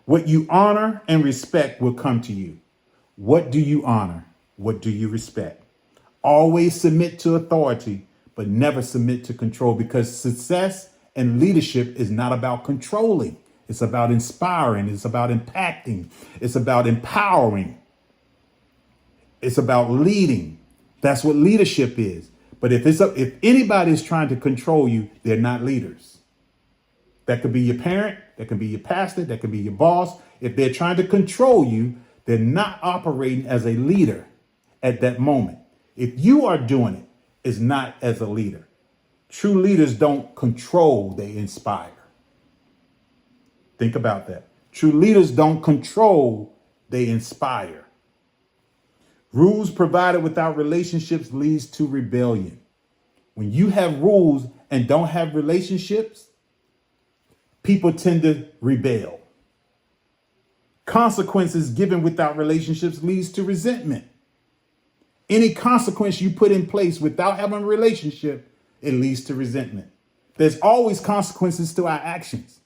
What you honor and respect will come to you. What do you honor? What do you respect? Always submit to authority, but never submit to control, because success and leadership is not about controlling. It's about inspiring. It's about impacting. It's about empowering. It's about leading. That's what leadership is. But if anybody is trying to control you, they're not leaders. That could be your parent. That can be your pastor. That could be your boss. If they're trying to control you, they're not operating as a leader at that moment. If you are doing it, it's not as a leader. True leaders don't control, they inspire. Think about that. True leaders don't control, they inspire. Rules provided without relationships leads to rebellion. When you have rules and don't have relationships, people tend to rebel. Consequences given without relationships leads to resentment. Any consequence you put in place without having a relationship, it leads to resentment. There's always consequences to our actions.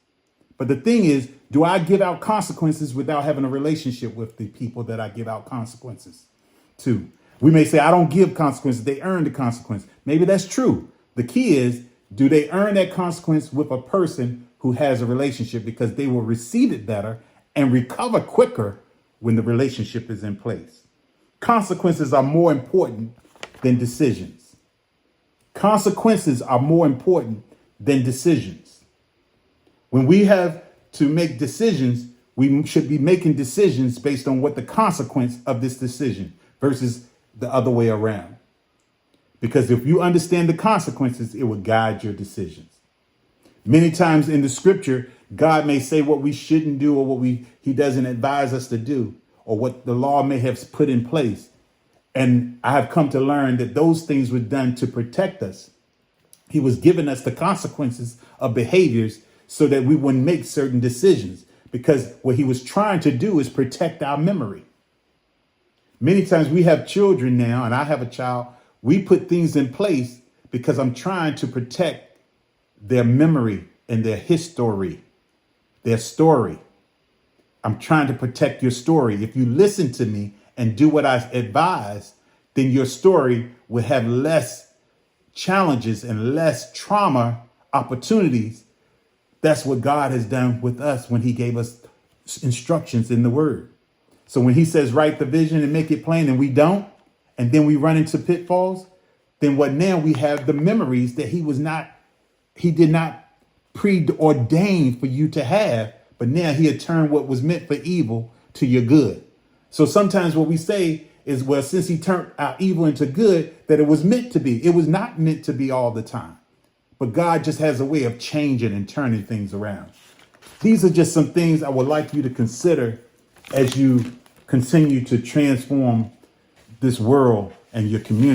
But the thing is, do I give out consequences without having a relationship with the people that I give out consequences to? We may say, I don't give consequences. They earn the consequence. Maybe that's true. The key is, do they earn that consequence with a person who has a relationship, because they will receive it better and recover quicker when the relationship is in place. Consequences are more important than decisions. Consequences are more important than decisions. When we have to make decisions, we should be making decisions based on what the consequence of this decision versus the other way around. Because if you understand the consequences, it will guide your decisions. Many times in the scripture, God may say what we shouldn't do, or what he doesn't advise us to do, or what the law may have put in place. And I have come to learn that those things were done to protect us. He was giving us the consequences of behaviors so that we wouldn't make certain decisions, because what he was trying to do is protect our memory. Many times we have children now, and I have a child. We put things in place because I'm trying to protect their memory and their history, their story. I'm trying to protect your story. If you listen to me and do what I advise, then your story will have less challenges and less trauma opportunities. That's what God has done with us when he gave us instructions in the word. So when he says, write the vision and make it plain, and we don't, and then we run into pitfalls, then what now we have the memories that he did not preordain for you to have, but now he had turned what was meant for evil to your good. So sometimes what we say is, well, since he turned our evil into good, that it was meant to be. It was not meant to be all the time. But God just has a way of changing and turning things around. These are just some things I would like you to consider as you continue to transform this world and your community.